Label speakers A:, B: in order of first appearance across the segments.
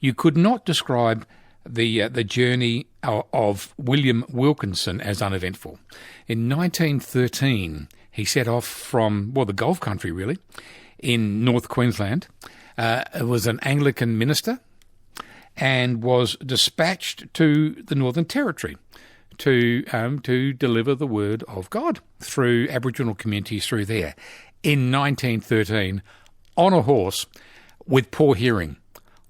A: you could not describe the journey of William Wilkinson as uneventful. In 1913, he set off from, the Gulf country really, in North Queensland. Was an Anglican minister and was dispatched to the Northern Territory to deliver the word of God through Aboriginal communities through there. In 1913, on a horse with poor hearing.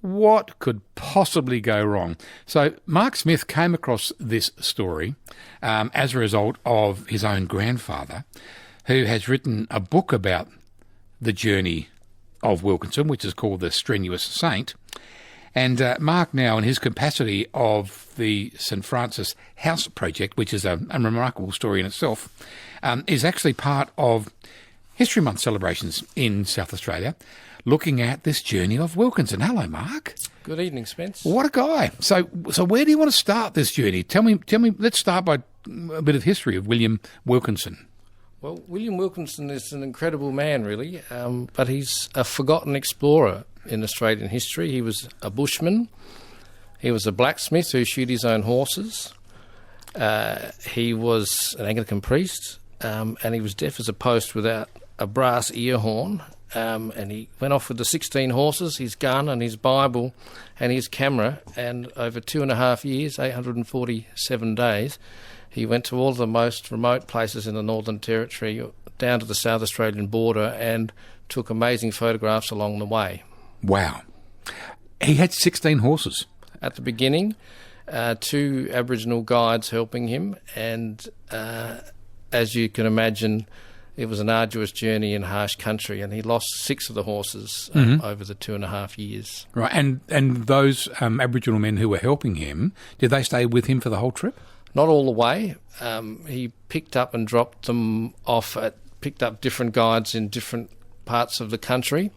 A: What could possibly go wrong? So Mark Smith came across this story as a result of his own grandfather, who has written a book about the journey of Wilkinson, which is called The Strenuous Saint. And Mark now, in his capacity of the St Francis House Project, which is a remarkable story in itself, is actually part of History Month celebrations in South Australia, looking at this journey of Wilkinson. Hello, Mark.
B: Good evening, Spence.
A: What a guy. So where do you want to start this journey? Tell me. Let's start by a bit of history of William Wilkinson.
B: Well, William Wilkinson is an incredible man, really, but he's a forgotten explorer in Australian history. He was a bushman. He was a blacksmith who shoot his own horses. He was an Anglican priest, and he was deaf as a post without a brass ear horn. And he went off with the 16 horses, his gun and his Bible and his camera, and over 2.5 years, 847 days, he went to all the most remote places in the Northern Territory, down to the South Australian border, and took amazing photographs along the way.
A: Wow. He had 16 horses.
B: At the beginning, 2 Aboriginal guides helping him, and as you can imagine, it was an arduous journey in harsh country, and he lost 6 of the horses over the 2.5 years.
A: Right, and those Aboriginal men who were helping him, did they stay with him for the whole trip?
B: Not all the way. He picked up and dropped them off picked up different guides in different parts of the country.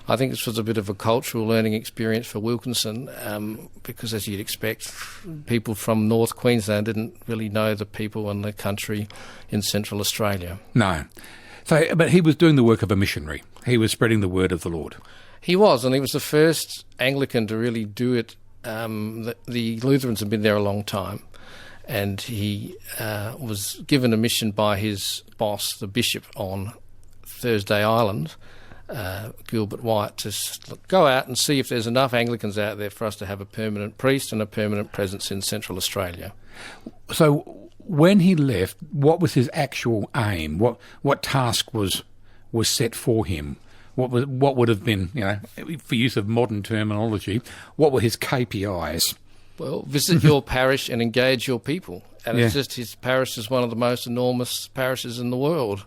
B: I think this was a bit of a cultural learning experience for Wilkinson, because as you'd expect, people from North Queensland didn't really know the people and the country in Central Australia.
A: No. So, but he was doing the work of a missionary. He was spreading the word of the Lord.
B: He was, and he was the first Anglican to really do it. The Lutherans had been there a long time, and he was given a mission by his boss, the bishop on Thursday Island, Gilbert White, to go out and see if there's enough Anglicans out there for us to have a permanent priest and a permanent presence in Central Australia.
A: So when he left, what was his actual aim? What task was set for him? What would have been, for use of modern terminology, what were his KPIs?
B: Well, visit your parish and engage your people. And it's just his parish is one of the most enormous parishes in the world,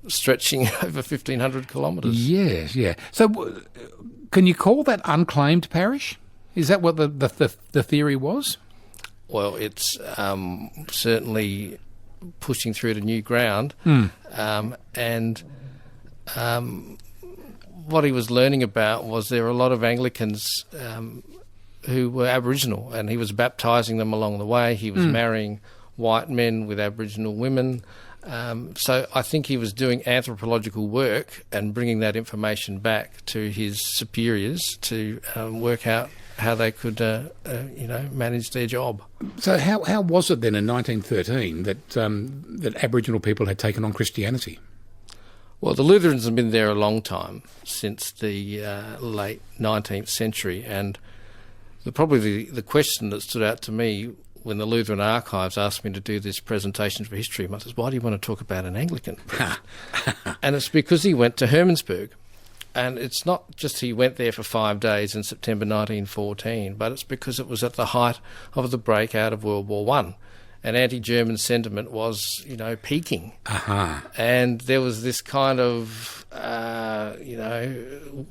B: stretching over 1,500 kilometres.
A: Yes, yeah. So can you call that unclaimed parish? Is that what the theory was?
B: Well, it's certainly pushing through to new ground. And what he was learning about was there were a lot of Anglicans who were Aboriginal, and he was baptising them along the way. He was marrying white men with Aboriginal women. So I think he was doing anthropological work and bringing that information back to his superiors to work out how they could, manage their job.
A: So how was it then in 1913 that Aboriginal people had taken on Christianity?
B: Well, the Lutherans have been there a long time, since the late 19th century, and probably the question that stood out to me when the Lutheran Archives asked me to do this presentation for History Month is, why do you want to talk about an Anglican? And it's because he went to Hermannsburg. And it's not just he went there for 5 days in September 1914, but it's because it was at the height of the breakout of World War I. And anti-German sentiment was, peaking. And there was this kind of,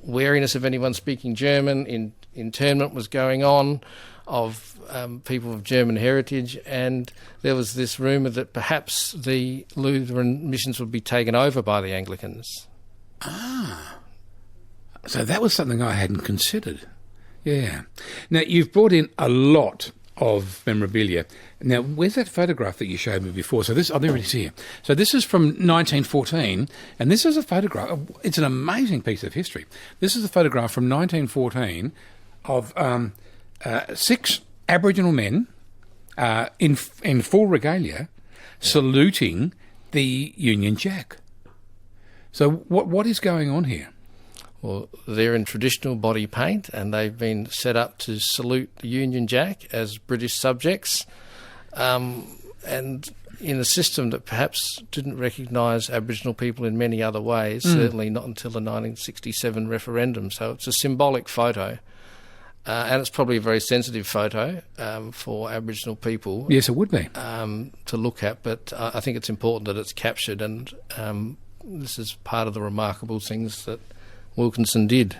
B: wariness of anyone speaking German. Internment was going on of people of German heritage, and there was this rumour that perhaps the Lutheran missions would be taken over by the Anglicans.
A: So that was something I hadn't considered. Yeah. Now, you've brought in a lot of memorabilia. Now, where's that photograph that you showed me before? So this, there it is here. So this is from 1914, and this is a photograph. It's an amazing piece of history. This is a photograph from 1914 of 6 Aboriginal men in full regalia saluting the Union Jack. So what is going on here?
B: Well, they're in traditional body paint, and they've been set up to salute the Union Jack as British subjects, and in a system that perhaps didn't recognise Aboriginal people in many other ways, certainly not until the 1967 referendum. So it's a symbolic photo, and it's probably a very sensitive photo for Aboriginal people.
A: Yes, it would be.
B: To look at, but I think it's important that it's captured, and this is part of the remarkable things that Wilkinson did.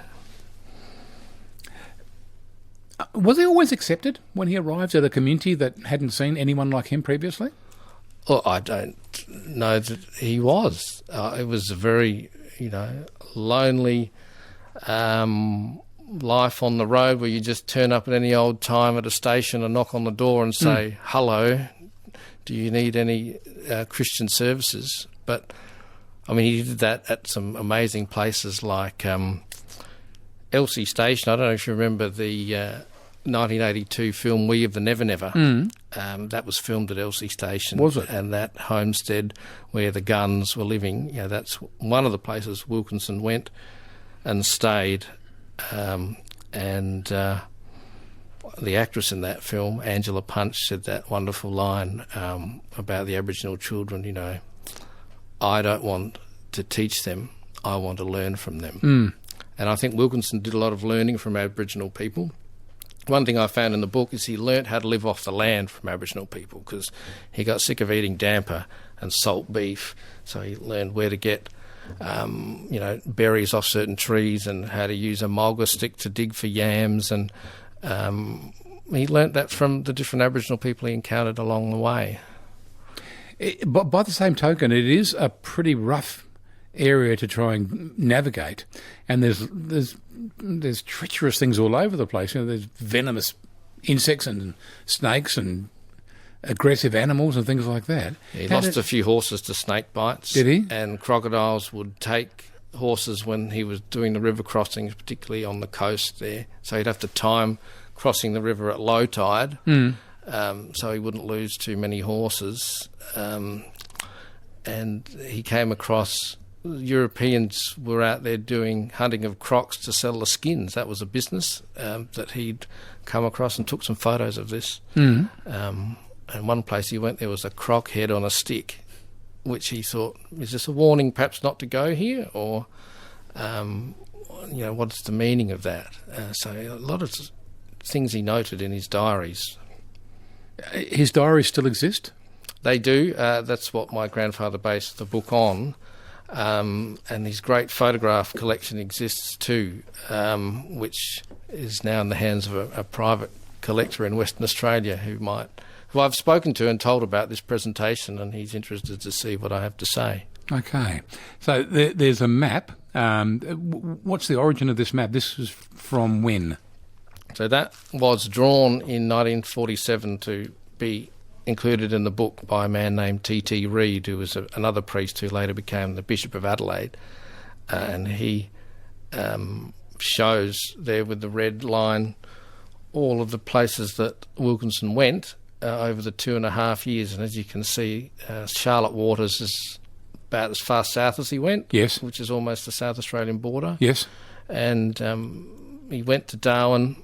A: Was he always accepted when he arrived at a community that hadn't seen anyone like him previously?
B: Well, I don't know that he was. It was a very, lonely life on the road where you just turn up at any old time at a station and knock on the door and say, hello, do you need any Christian services? But I mean, he did that at some amazing places like Elsie Station. I don't know if you remember the 1982 film We of the Never Never. That was filmed at Elsie Station.
A: Was it?
B: And that homestead where the Guns were living, that's one of the places Wilkinson went and stayed. And the actress in that film, Angela Punch, said that wonderful line about the Aboriginal children, I don't want to teach them, I want to learn from them. And I think Wilkinson did a lot of learning from Aboriginal people. One thing I found in the book is he learnt how to live off the land from Aboriginal people, because he got sick of eating damper and salt beef, so he learned where to get berries off certain trees and how to use a mulga stick to dig for yams, and he learnt that from the different Aboriginal people he encountered along the way.
A: But by the same token, it is a pretty rough area to try and navigate, and there's treacherous things all over the place. There's venomous insects and snakes and aggressive animals and things like that.
B: He lost a few horses to snake bites.
A: Did he?
B: And crocodiles would take horses when he was doing the river crossings, particularly on the coast there. So he'd have to time crossing the river at low tide. So he wouldn't lose too many horses. And he came across, Europeans were out there doing hunting of crocs to sell the skins. That was a business that he'd come across, and took some photos of this. And one place he went, there was a croc head on a stick, which he thought, is this a warning perhaps not to go here? Or, what's the meaning of that? So a lot of things he noted in his diaries.
A: His diaries still exist?
B: They do. That's what my grandfather based the book on. And his great photograph collection exists too, which is now in the hands of a private collector in Western Australia who I've spoken to and told about this presentation, and he's interested to see what I have to say. Okay.
A: So there's a map. What's the origin of this map? This is from when?
B: So that was drawn in 1947 to be included in the book by a man named T.T. Reid, who was another priest who later became the Bishop of Adelaide. And he shows there with the red line all of the places that Wilkinson went over the 2.5 years. And as you can see, Charlotte Waters is about as far south as he went,
A: yes,
B: which is almost the South Australian border.
A: Yes.
B: And he went to Darwin,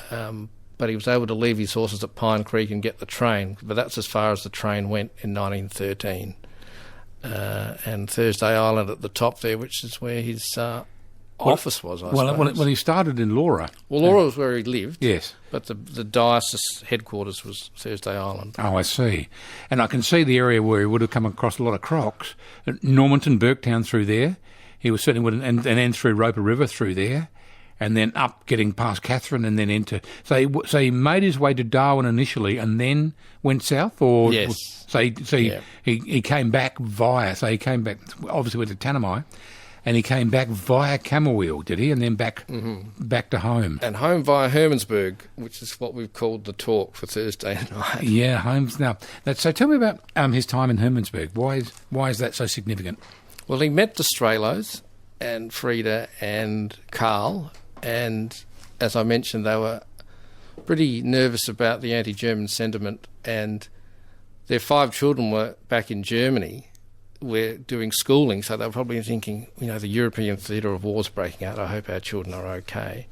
B: but he was able to leave his horses at Pine Creek and get the train. But that's as far as the train went in 1913. And Thursday Island at the top there, which is where his office was, I suppose.
A: Well, he started in Laura.
B: Well, Laura was where he lived.
A: Yes.
B: But the diocese headquarters was Thursday Island.
A: Oh, I see. And I can see the area where he would have come across a lot of crocs. Normanton, Burketown through there. He was certainly would, and then through Roper River through there, and then up getting past Katherine, and then into. So he made his way to Darwin initially, and then went south, or
B: yes.
A: He came back via. So he came back, obviously went to Tanami, And he came back via Camberwell, did he? And then back to home.
B: And home via Hermannsburg, which is what we've called the talk for Thursday night.
A: Yeah, home's now. So tell me about his time in Hermannsburg. Why is that so significant?
B: Well, he met the Strelos and Frida and Karl, and as I mentioned, they were pretty nervous about the anti-German sentiment, and their 5 children were back in Germany. We're doing schooling, so they were probably thinking, the European theatre of war's breaking out. I hope our children are okay.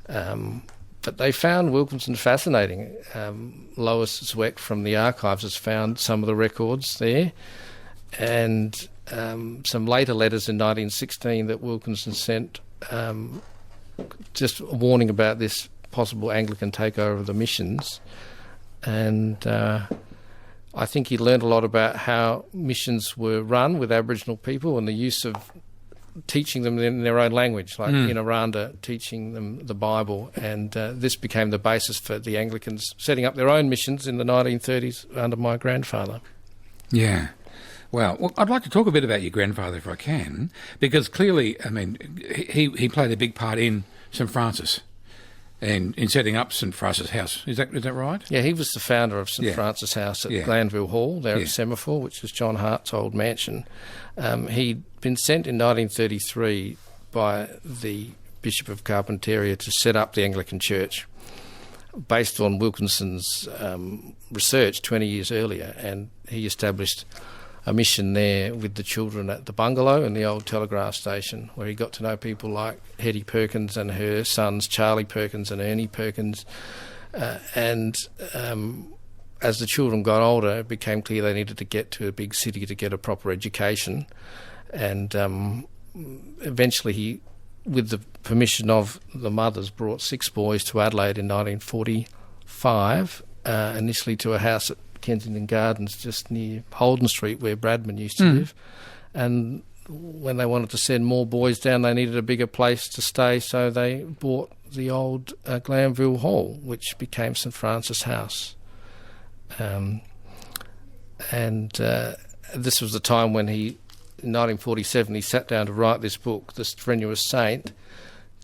B: But they found Wilkinson fascinating. Lois Zweck from the archives has found some of the records there, and some later letters in 1916 that Wilkinson sent, just a warning about this possible Anglican takeover of the missions. And I think he learned a lot about how missions were run with Aboriginal people and the use of teaching them in their own language, like in Aranda, teaching them the Bible. And this became the basis for the Anglicans setting up their own missions in the 1930s under my grandfather.
A: Yeah. Well, I'd like to talk a bit about your grandfather if I can, because clearly, he played a big part in St Francis and in setting up St Francis House. Is that right?
B: Yeah, he was the founder of St Francis House at Glanville Hall, there at Semaphore, which was John Hart's old mansion. He'd been sent in 1933 by the Bishop of Carpentaria to set up the Anglican Church, based on Wilkinson's research 20 years earlier, and he established a mission there with the children at the bungalow and the old telegraph station, where he got to know people like Hetty Perkins and her sons Charlie Perkins and Ernie Perkins. And as the children got older, it became clear they needed to get to a big city to get a proper education. And eventually he, with the permission of the mothers, brought 6 boys to Adelaide in 1945, initially to a house at Kensington Gardens, just near Holden Street, where Bradman used to live. And when they wanted to send more boys down, they needed a bigger place to stay, so they bought the old Glanville Hall, which became St Francis House. And this was the time when in 1947, he sat down to write this book, The Strenuous Saint,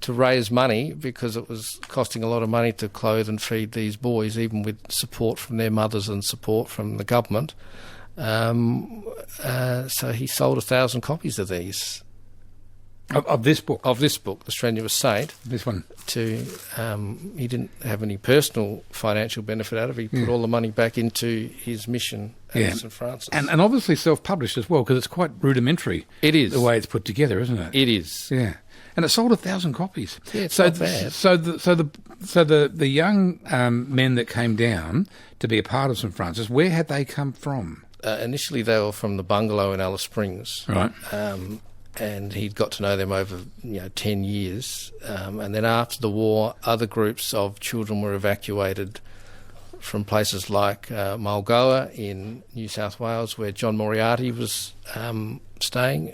B: to raise money, because it was costing a lot of money to clothe and feed these boys, even with support from their mothers and support from the government. So he sold 1,000 copies of these.
A: Of this book?
B: Of this book, The Strenuous Saint.
A: This one?
B: He didn't have any personal financial benefit out of it. He put all the money back into his mission at St Francis.
A: And obviously self-published as well, because it's quite rudimentary.
B: It is.
A: The way it's put together, isn't it?
B: It is.
A: Yeah. And it sold 1,000 copies.
B: Yeah, it's not bad.
A: So the young men that came down to be a part of St Francis, where had they come from?
B: Initially, they were from the bungalow in Alice Springs,
A: right?
B: And he'd got to know them over 10 years. And then after the war, other groups of children were evacuated from places like Mulgoa in New South Wales, where John Moriarty was staying.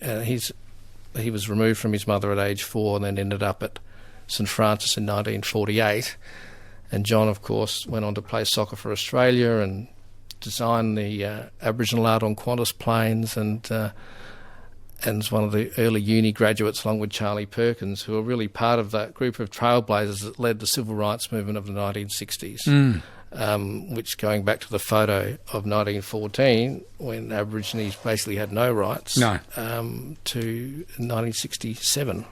B: He was removed from his mother at age 4 and then ended up at St Francis in 1948. And John, of course, went on to play soccer for Australia and design the Aboriginal art on Qantas planes, and was one of the early uni graduates, along with Charlie Perkins, who were really part of that group of trailblazers that led the civil rights movement of the 1960s. Which, going back to the photo of 1914, when Aborigines basically had no rights, to 1967.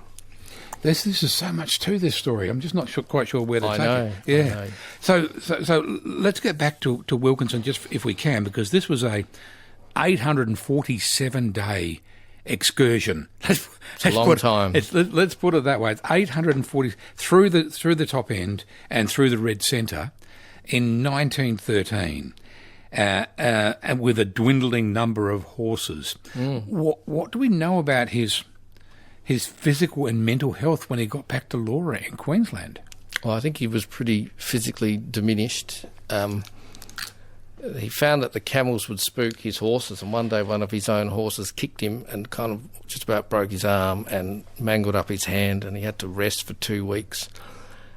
A: This is so much to this story. I'm just not quite sure where to take it.
B: Yeah. I know.
A: So let's get back to Wilkinson, just if we can, because this was a 847-day excursion.
B: It's a long time.
A: Let's put it that way. It's 840 through the top end and through the Red Centre in 1913, and with a dwindling number of horses. What do we know about his physical and mental health when he got back to Laura in Queensland?
B: Well, I think he was pretty physically diminished. He found that the camels would spook his horses, and one day one of his own horses kicked him and kind of just about broke his arm and mangled up his hand, and he had to rest for 2 weeks.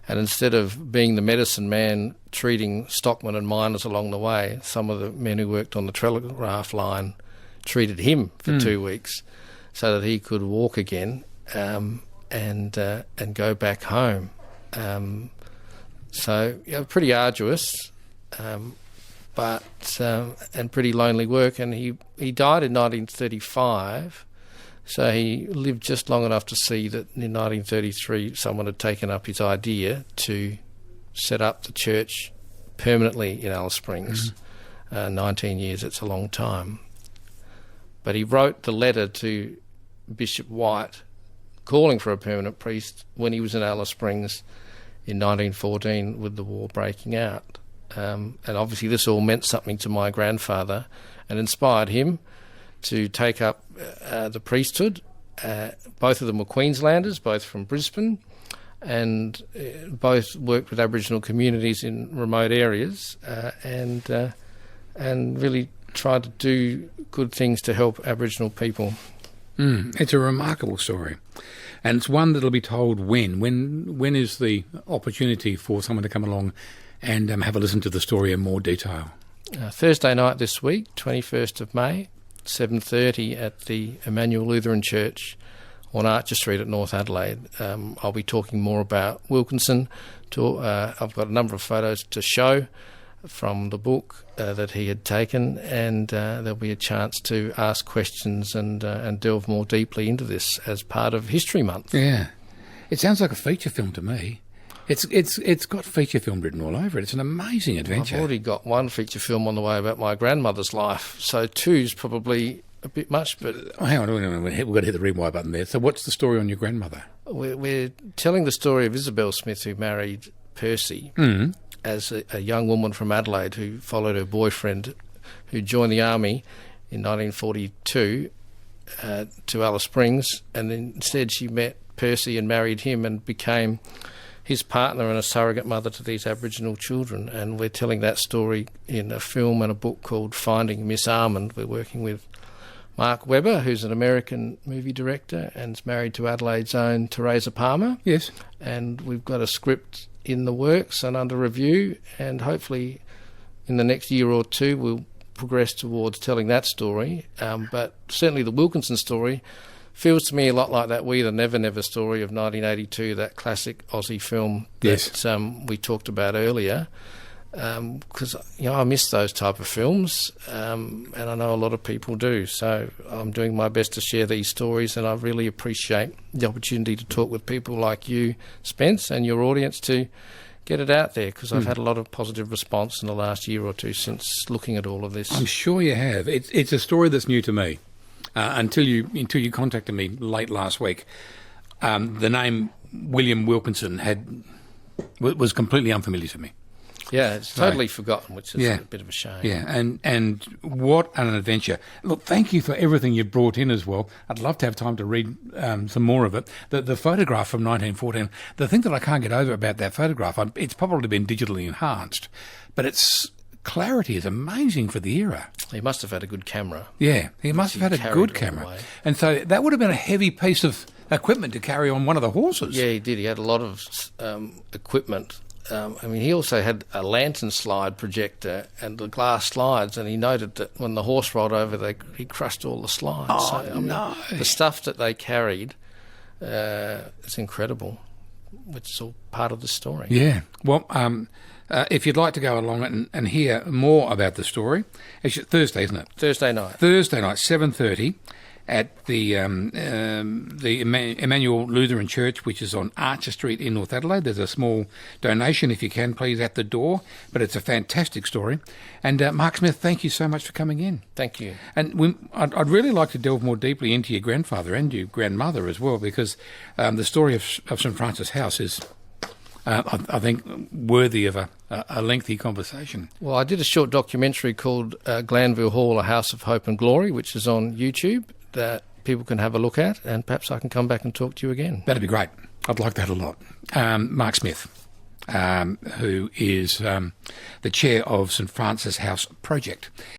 B: And instead of being the medicine man treating stockmen and miners along the way, some of the men who worked on the telegraph line treated him for 2 weeks. so that he could walk again and go back home. So pretty arduous, but and pretty lonely work. And he died in 1935. So he lived just long enough to see that in 1933 someone had taken up his idea to set up the church permanently in Alice Springs. 19 years, it's a long time. But he wrote the letter to Bishop White calling for a permanent priest when he was in Alice Springs in 1914 with the war breaking out. And obviously this all meant something to my grandfather and inspired him to take up the priesthood. Both of them were Queenslanders, both from Brisbane, and both worked with Aboriginal communities in remote areas and really tried to do good things to help Aboriginal people.
A: It's a remarkable story. And it's one that'll be told when. When is the opportunity for someone to come along and have a listen to the story in more detail?
B: Thursday night this week, 21st of May, 7:30 at the Immanuel Lutheran Church on Archer Street at North Adelaide. I'll be talking more about Wilkinson. I've got a number of photos to show from the book that he had taken, and there'll be a chance to ask questions and delve more deeply into this as part of History Month.
A: Yeah. It sounds like a feature film to me. It's got feature film written all over it. It's an amazing adventure.
B: I've already got one feature film on the way about my grandmother's life, so two's probably a bit much. But
A: hang on, we've got to hit the rewind button there. So what's the story on your grandmother?
B: We're telling the story of Isabel Smith, who married Percy as a young woman from Adelaide who followed her boyfriend, who joined the army in 1942 to Alice Springs, and then instead she met Percy and married him and became his partner and a surrogate mother to these Aboriginal children. And we're telling that story in a film and a book called Finding Miss Armand. We're working with Mark Webber, who's an American movie director and is married to Adelaide's own Teresa Palmer.
A: Yes.
B: And we've got a script in the works and under review, and hopefully in the next year or two we'll progress towards telling that story. But certainly the Wilkinson story feels to me a lot like that We the Never Never story of 1982, that classic Aussie film that we talked about earlier. Because I miss those type of films, and I know a lot of people do. So I'm doing my best to share these stories, and I really appreciate the opportunity to talk with people like you, Spence, and your audience to get it out there, because I've had a lot of positive response in the last year or two since looking at all of this.
A: I'm sure you have. It's a story that's new to me. Until you contacted me late last week, the name William Wilkinson was completely unfamiliar to me.
B: Yeah, it's totally forgotten, which is a bit of a shame.
A: Yeah, and what an adventure. Look, thank you for everything you've brought in as well. I'd love to have time to read some more of it. The photograph from 1914, the thing that I can't get over about that photograph, it's probably been digitally enhanced, but its clarity is amazing for the era.
B: He must have had a good camera.
A: Yeah, he must have had a good camera. And so that would have been a heavy piece of equipment to carry on one of the horses.
B: Yeah, he did. He had a lot of equipment. He also had a lantern slide projector and the glass slides, and he noted that when the horse rolled over, he crushed all the slides.
A: No.
B: The stuff that they carried is incredible, which is all part of the story.
A: Yeah. Well, if you'd like to go along and hear more about the story, it's Thursday, isn't it?
B: Thursday night,
A: 7:30. At the Immanuel Lutheran Church, which is on Archer Street in North Adelaide. There's a small donation, if you can, please, at the door. But it's a fantastic story. And Mark Smith, thank you so much for coming in.
B: Thank you.
A: And I'd really like to delve more deeply into your grandfather and your grandmother as well, because the story of St Francis House is, I think, worthy of a lengthy conversation.
B: Well, I did a short documentary called Glanville Hall, A House of Hope and Glory, which is on YouTube, that people can have a look at, and perhaps I can come back and talk to you again.
A: That'd be great. I'd like that a lot. Mark Smith, who is the chair of St Francis House Project.